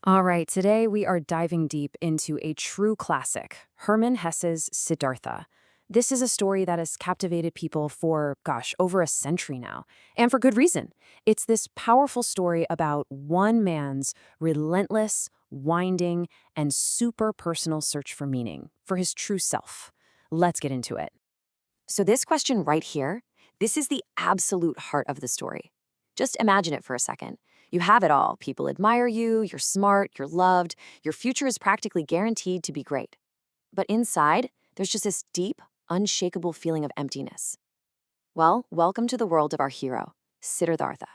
All right, today we are diving deep into a true classic, Hermann Hesse's Siddhartha. This is a story that has captivated people for, over a century now, and for good reason. It's this powerful story about one man's relentless, winding, and super personal search for meaning, for his true self. Let's get into it. So, this question right here, this is the absolute heart of the story. Just imagine it for a second. You have it all. People admire you, you're smart, you're loved, your future is practically guaranteed to be great. But inside, there's just this deep, unshakable feeling of emptiness. Well, welcome to the world of our hero, Siddhartha.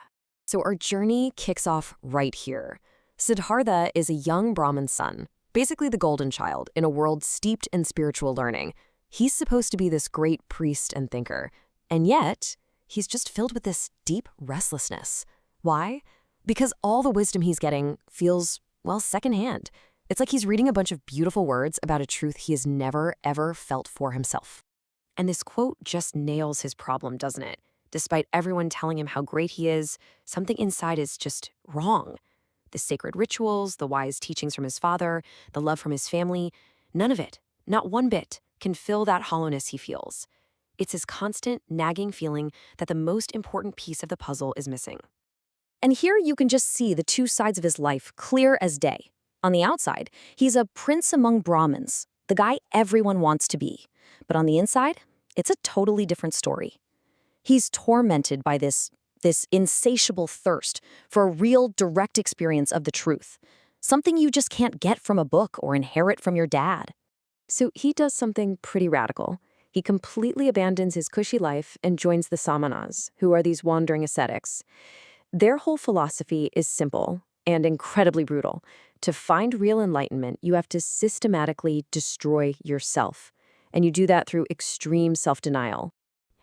So, our journey kicks off right here. Siddhartha is a young Brahmin son, basically the golden child, in a world steeped in spiritual learning. He's supposed to be this great priest and thinker, and yet, he's just filled with this deep restlessness. Why? Because all the wisdom he's getting feels, well, secondhand. It's like he's reading a bunch of beautiful words about a truth he has never, ever felt for himself. And this quote just nails his problem, doesn't it? Despite everyone telling him how great he is, something inside is just wrong. The sacred rituals, the wise teachings from his father, the love from his family, none of it, not one bit, can fill that hollowness he feels. It's his constant, nagging feeling that the most important piece of the puzzle is missing. And here you can just see the two sides of his life clear as day. On the outside, he's a prince among Brahmins, the guy everyone wants to be. But on the inside, it's a totally different story. He's tormented by this insatiable thirst for a real, direct experience of the truth, something you just can't get from a book or inherit from your dad. So he does something pretty radical. He completely abandons his cushy life and joins the samanas, who are these wandering ascetics. Their whole philosophy is simple and incredibly brutal. To find real enlightenment, you have to systematically destroy yourself. And you do that through extreme self-denial.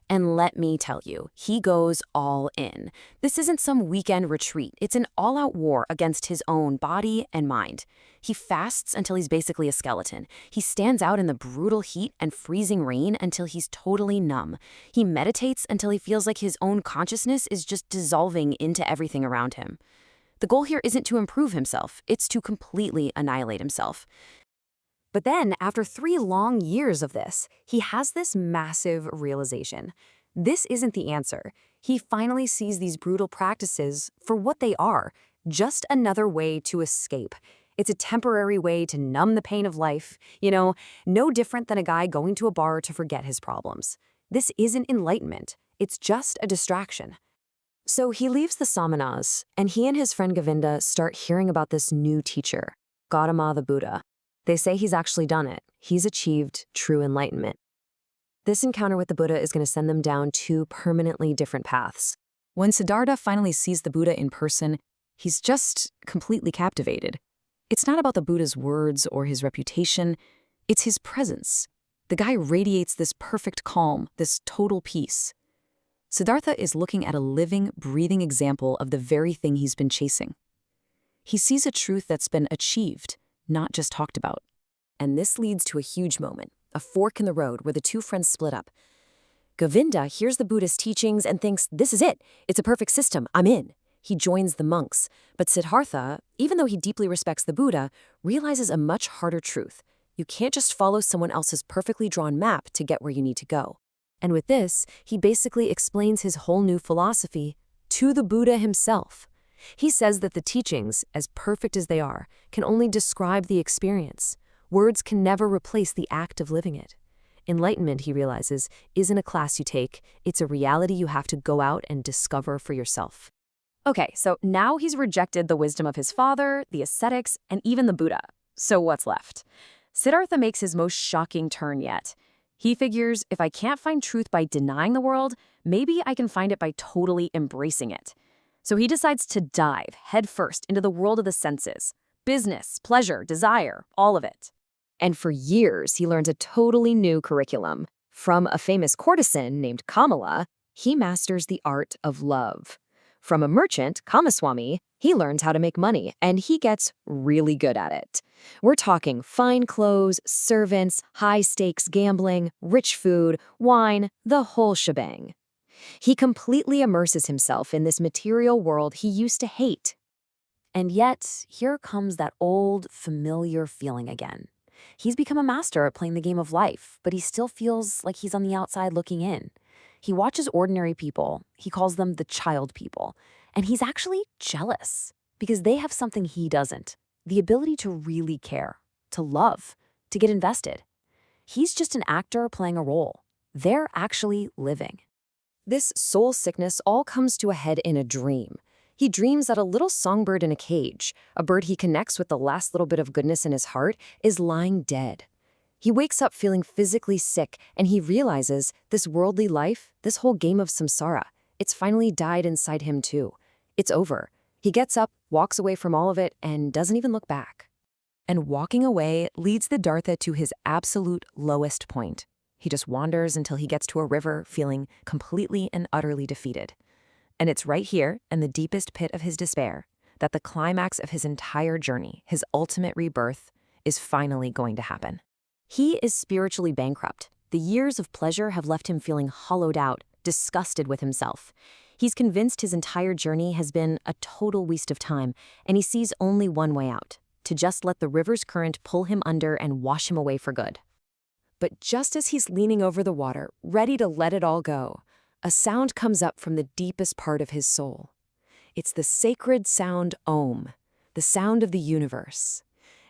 And let me tell you, he goes all in. This isn't some weekend retreat. It's an all-out war against his own body and mind. He fasts until he's basically a skeleton. He stands out in the brutal heat and freezing rain until he's totally numb. He meditates until he feels like his own consciousness is just dissolving into everything around him. The goal here isn't to improve himself. It's to completely annihilate himself. But then, after 3 long years of this, he has this massive realization. This isn't the answer. He finally sees these brutal practices for what they are, just another way to escape. It's a temporary way to numb the pain of life, no different than a guy going to a bar to forget his problems. This isn't enlightenment. It's just a distraction. So he leaves the samanas, and he and his friend Govinda start hearing about this new teacher, Gautama the Buddha. They say he's actually done it. He's achieved true enlightenment. This encounter with the Buddha is going to send them down 2 permanently different paths. When Siddhartha finally sees the Buddha in person, he's just completely captivated. It's not about the Buddha's words or his reputation, it's his presence. The guy radiates this perfect calm, this total peace. Siddhartha is looking at a living, breathing example of the very thing he's been chasing. He sees a truth that's been achieved, not just talked about. And this leads to a huge moment, a fork in the road where the 2 friends split up. Govinda hears the Buddhist teachings and thinks, this is it. It's a perfect system. I'm in. He joins the monks. But Siddhartha, even though he deeply respects the Buddha, realizes a much harder truth. You can't just follow someone else's perfectly drawn map to get where you need to go. And with this, he basically explains his whole new philosophy to the Buddha himself. He says that the teachings, as perfect as they are, can only describe the experience. Words can never replace the act of living it. Enlightenment, he realizes, isn't a class you take. It's a reality you have to go out and discover for yourself. Okay, so now he's rejected the wisdom of his father, the ascetics, and even the Buddha. So what's left? Siddhartha makes his most shocking turn yet. He figures, if I can't find truth by denying the world, maybe I can find it by totally embracing it. So he decides to dive headfirst into the world of the senses. Business, pleasure, desire, all of it. And for years, he learns a totally new curriculum. From a famous courtesan named Kamala, he masters the art of love. From a merchant, Kamaswami, he learns how to make money, and he gets really good at it. We're talking fine clothes, servants, high-stakes gambling, rich food, wine, the whole shebang. He completely immerses himself in this material world he used to hate. And yet, here comes that old, familiar feeling again. He's become a master at playing the game of life, but he still feels like he's on the outside looking in. He watches ordinary people, he calls them the child people, and he's actually jealous because they have something he doesn't, the ability to really care, to love, to get invested. He's just an actor playing a role. They're actually living. This soul sickness all comes to a head in a dream. He dreams that a little songbird in a cage, a bird he connects with the last little bit of goodness in his heart, is lying dead. He wakes up feeling physically sick, and he realizes this worldly life, this whole game of samsara, it's finally died inside him too. It's over. He gets up, walks away from all of it, and doesn't even look back. And walking away leads Siddhartha to his absolute lowest point. He just wanders until he gets to a river feeling completely and utterly defeated. And it's right here, in the deepest pit of his despair, that the climax of his entire journey, his ultimate rebirth, is finally going to happen. He is spiritually bankrupt. The years of pleasure have left him feeling hollowed out, disgusted with himself. He's convinced his entire journey has been a total waste of time, and he sees only one way out, to just let the river's current pull him under and wash him away for good. But just as he's leaning over the water, ready to let it all go, a sound comes up from the deepest part of his soul. It's the sacred sound Om, the sound of the universe.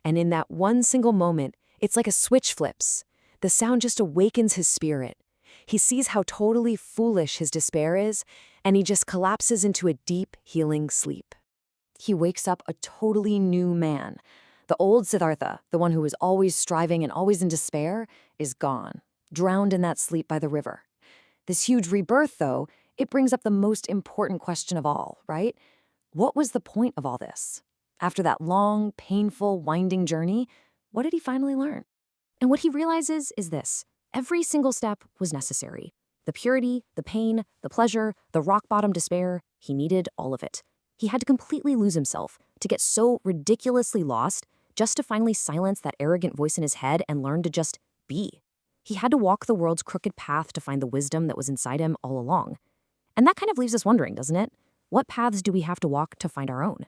And in that one single moment, it's like a switch flips. The sound just awakens his spirit. He sees how totally foolish his despair is, and he just collapses into a deep, healing sleep. He wakes up a totally new man. The old Siddhartha, the one who was always striving and always in despair, is gone, drowned in that sleep by the river. This huge rebirth, though, it brings up the most important question of all, right? What was the point of all this? After that long, painful, winding journey, what did he finally learn? And what he realizes is this: every single step was necessary. The purity, the pain, the pleasure, the rock-bottom despair, he needed all of it. He had to completely lose himself, to get so ridiculously lost, just to finally silence that arrogant voice in his head and learn to just be. He had to walk the world's crooked path to find the wisdom that was inside him all along. And that kind of leaves us wondering, doesn't it? What paths do we have to walk to find our own?